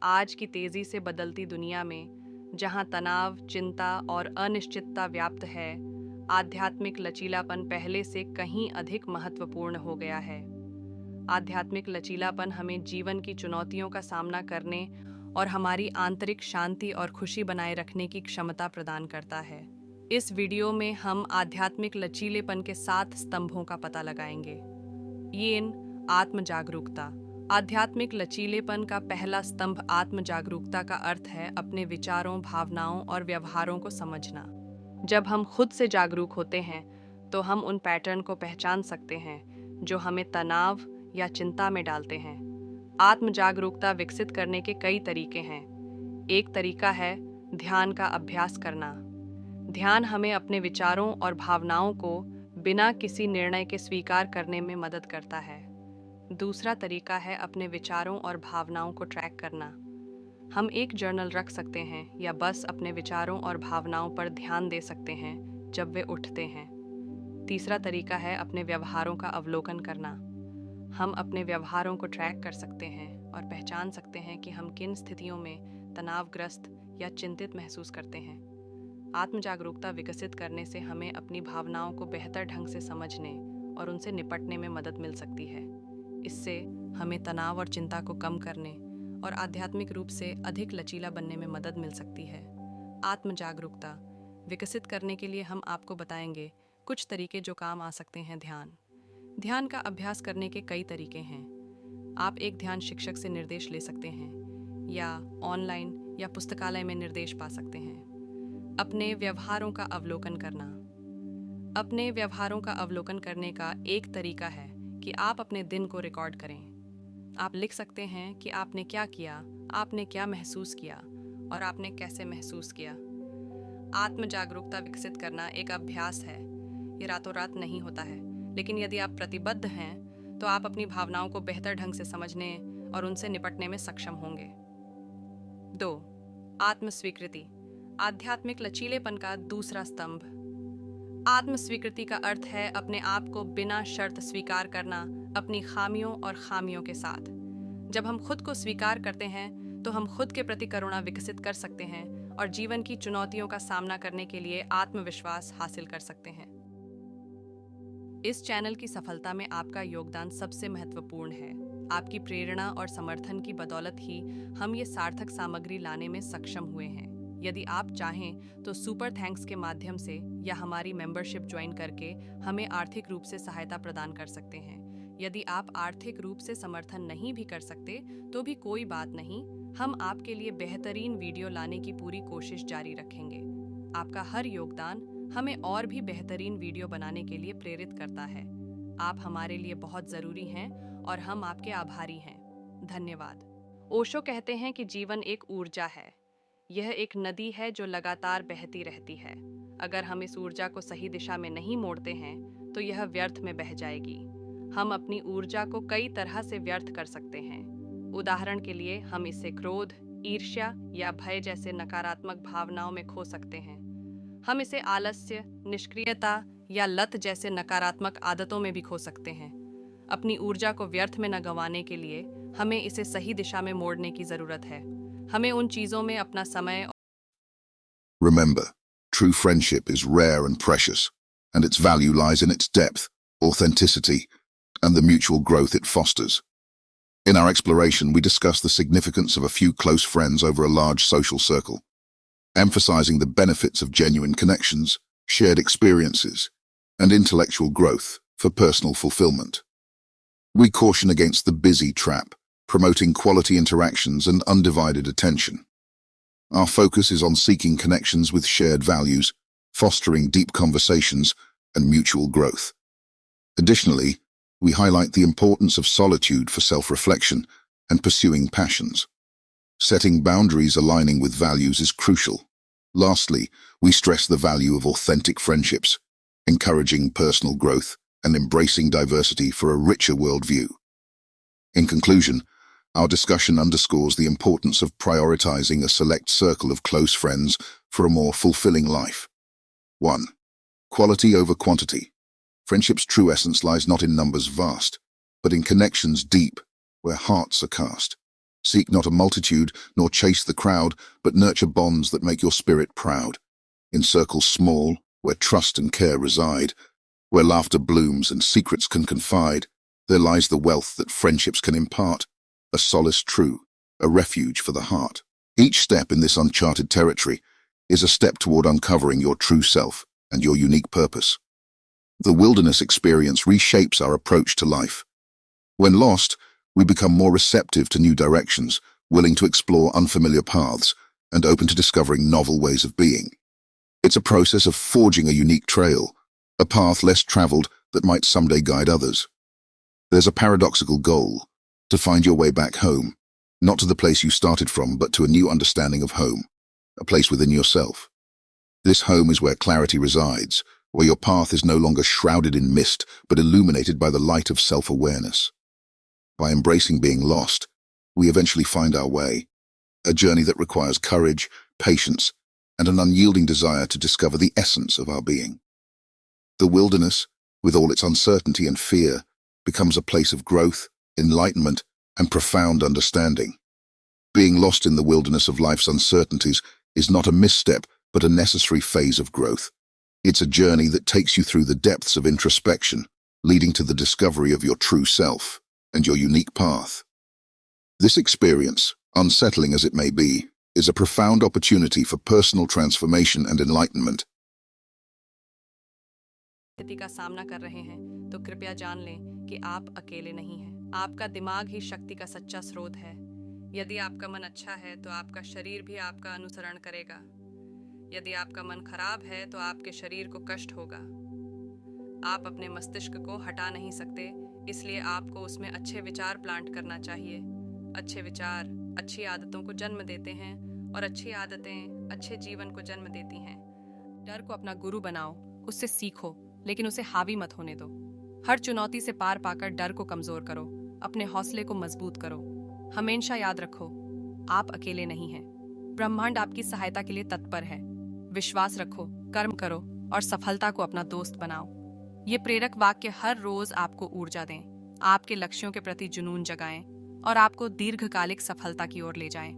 आज की तेजी से बदलती दुनिया में, जहां तनाव, चिंता और अनिश्चितता व्याप्त है, आध्यात्मिक लचीलापन पहले से कहीं अधिक महत्वपूर्ण हो गया है। आध्यात्मिक लचीलापन हमें जीवन की चुनौतियों का सामना करने और हमारी आंतरिक शांति और खुशी बनाए रखने की क्षमता प्रदान करता है। इस वीडियो में हम आध्यात्मिक लचीलेपन के 7 स्तंभों का पता लगाएंगे। आत्म जागरूकता। आध्यात्मिक लचीलेपन का पहला स्तंभ आत्म जागरूकता का अर्थ है अपने विचारों, भावनाओं और व्यवहारों को समझना। जब हम खुद से जागरूक होते हैं तो हम उन पैटर्न को पहचान सकते हैं जो हमें तनाव या चिंता में डालते हैं। आत्म जागरूकता विकसित करने के कई तरीके हैं। एक तरीका है ध्यान का अभ्यास करना। ध्यान हमें अपने विचारों और भावनाओं को बिना किसी निर्णय के स्वीकार करने में मदद करता है। दूसरा तरीका है अपने विचारों और भावनाओं को ट्रैक करना। हम एक जर्नल रख सकते हैं या बस अपने विचारों और भावनाओं पर ध्यान दे सकते हैं जब वे उठते हैं। तीसरा तरीका है अपने व्यवहारों का अवलोकन करना। हम अपने व्यवहारों को ट्रैक कर सकते हैं और पहचान सकते हैं कि हम किन स्थितियों में तनावग्रस्त या चिंतित महसूस करते हैं। आत्म जागरूकता विकसित करने से हमें अपनी भावनाओं को बेहतर ढंग से समझने और उनसे निपटने में मदद मिल सकती है। इससे हमें तनाव और चिंता को कम करने और आध्यात्मिक रूप से अधिक लचीला बनने में मदद मिल सकती है। आत्म जागरूकता विकसित करने के लिए हम आपको बताएंगे कुछ तरीके जो काम आ सकते हैं। ध्यान का अभ्यास करने के कई तरीके हैं। आप एक ध्यान शिक्षक से निर्देश ले सकते हैं या ऑनलाइन या पुस्तकालय में निर्देश पा सकते हैं। अपने व्यवहारों का अवलोकन करना। अपने व्यवहारों का अवलोकन करने का एक तरीका है कि आप अपने दिन को रिकॉर्ड करें। आप लिख सकते हैं कि आपने क्या किया, आपने क्या महसूस किया और आपने कैसे महसूस किया। आत्म जागरूकता विकसित करना एक अभ्यास है। ये रातों रात नहीं होता है, लेकिन यदि आप प्रतिबद्ध हैं तो आप अपनी भावनाओं को बेहतर ढंग से समझने और उनसे निपटने में सक्षम होंगे। 2. आत्म स्वीकृति। आध्यात्मिक लचीलेपन का दूसरा स्तंभ। आत्म स्वीकृति का अर्थ है अपने आप को बिना शर्त स्वीकार करना, अपनी खामियों और खामियों के साथ। जब हम खुद को स्वीकार करते हैं तो हम खुद के प्रति करुणा विकसित कर सकते हैं और जीवन की चुनौतियों का सामना करने के लिए आत्मविश्वास हासिल कर सकते हैं। इस चैनल की सफलता में आपका योगदान सबसे महत्वपूर्ण है। आपकी प्रेरणा और समर्थन की बदौलत ही हम ये सार्थक सामग्री लाने में सक्षम हुए हैं। यदि आप चाहें तो सुपर थैंक्स के माध्यम से या हमारी मेंबरशिप ज्वाइन करके हमें आर्थिक रूप से सहायता प्रदान कर सकते हैं। यदि आप आर्थिक रूप से समर्थन नहीं भी कर सकते तो भी कोई बात नहीं, हम आपके लिए बेहतरीन वीडियो लाने की पूरी कोशिश जारी रखेंगे। आपका हर योगदान हमें और भी बेहतरीन वीडियो बनाने के लिए प्रेरित करता है। आप हमारे लिए बहुत ज़रूरी हैं और हम आपके आभारी हैं। धन्यवाद। ओशो कहते हैं कि जीवन एक ऊर्जा है। यह एक नदी है जो लगातार बहती रहती है। अगर हम इस ऊर्जा को सही दिशा में नहीं मोड़ते हैं तो यह व्यर्थ में बह जाएगी। हम अपनी ऊर्जा को कई तरह से व्यर्थ कर सकते हैं। उदाहरण के लिए हम इसे क्रोध, ईर्ष्या या भय जैसे नकारात्मक भावनाओं में खो सकते हैं। हम इसे आलस्य, निष्क्रियता या लत जैसे नकारात्मक आदतों में भी खो सकते हैं। अपनी ऊर्जा को व्यर्थ में न गंवाने के लिए हमें इसे सही दिशा में मोड़ने की ज़रूरत है। हमें उन चीज़ों में अपना समय। Remember, true friendship is rare and precious, and its value lies in its depth, authenticity, and the mutual growth it fosters. In our exploration, we discuss the significance of a few close friends over a large social circle, emphasizing the benefits of genuine connections, shared experiences, and intellectual growth for personal fulfillment. We caution against the busy trap, promoting quality interactions and undivided attention. Our focus is on seeking connections with shared values, fostering deep conversations, and mutual growth. Additionally, we highlight the importance of solitude for self-reflection and pursuing passions. Setting boundaries aligning with values is crucial. Lastly, we stress the value of authentic friendships, encouraging personal growth and embracing diversity for a richer worldview. In conclusion, our discussion underscores the importance of prioritizing a select circle of close friends for a more fulfilling life. 1. Quality over quantity. Friendship's true essence lies not in numbers vast, but in connections deep, where hearts are cast. Seek not a multitude, nor chase the crowd, but nurture bonds that make your spirit proud. In circles small, where trust and care reside, where laughter blooms and secrets can confide, there lies the wealth that friendships can impart, a solace true, a refuge for the heart. Each step in this uncharted territory is a step toward uncovering your true self and your unique purpose. The wilderness experience reshapes our approach to life. When lost, we become more receptive to new directions, willing to explore unfamiliar paths, and open to discovering novel ways of being. It's a process of forging a unique trail, a path less traveled that might someday guide others. There's a paradoxical goal, to find your way back home, not to the place you started from, but to a new understanding of home, a place within yourself. This home is where clarity resides, where your path is no longer shrouded in mist, but illuminated by the light of self-awareness. By embracing being lost, we eventually find our way, a journey that requires courage, patience, and an unyielding desire to discover the essence of our being. The wilderness, with all its uncertainty and fear, becomes a place of growth, enlightenment, and profound understanding. Being lost in the wilderness of life's uncertainties is not a misstep, but a necessary phase of growth. It's a journey that takes you through the depths of introspection, leading to the discovery of your true self and your unique path. This experience, unsettling as it may be, is a profound opportunity for personal transformation and enlightenment. स्थिति का सामना कर रहे हैं तो कृपया जान लें कि आप अकेले नहीं हैं। आपका दिमाग ही शक्ति का सच्चा स्रोत है। यदि आपका मन अच्छा है तो आपका शरीर भी आपका अनुसरण करेगा। यदि आपका मन खराब है तो आपके शरीर को कष्ट होगा। आप अपने मस्तिष्क को हटा नहीं सकते, इसलिए आपको उसमें अच्छे विचार प्लांट करना चाहिए। अच्छे विचार अच्छी आदतों को जन्म देते हैं और अच्छी आदतें अच्छे जीवन को जन्म देती हैं। डर को अपना गुरु बनाओ, उससे सीखो, लेकिन उसे हावी मत होने दो। हर चुनौती से पार पाकर डर को कमजोर करो, अपने हौसले को मजबूत करो। हमेशा याद रखो, आप अकेले नहीं हैं। ब्रह्मांड आपकी सहायता के लिए तत्पर है। विश्वास रखो, कर्म करो और सफलता को अपना दोस्त बनाओ। ये प्रेरक वाक्य हर रोज आपको ऊर्जा दें, आपके लक्ष्यों के प्रति जुनून जगाएं और आपको दीर्घकालिक सफलता की ओर ले जाएं।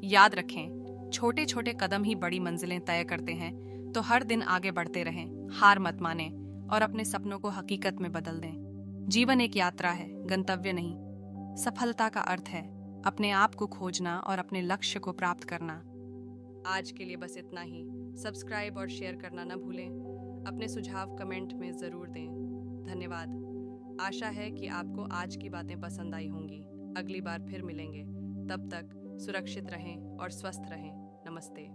याद रखें, छोटे छोटे कदम ही बड़ी मंजिलें तय करते हैं, तो हर दिन आगे बढ़ते रहें, हार मत मानें और अपने सपनों को हकीकत में बदल दें। जीवन एक यात्रा है, गंतव्य नहीं। सफलता का अर्थ है अपने आप को खोजना और अपने लक्ष्य को प्राप्त करना। आज के लिए बस इतना ही। सब्सक्राइब और शेयर करना न भूलें। अपने सुझाव कमेंट में ज़रूर दें। धन्यवाद। आशा है कि आपको आज की बातें पसंद आई होंगी। अगली बार फिर मिलेंगे। तब तक सुरक्षित रहें और स्वस्थ रहें। नमस्ते।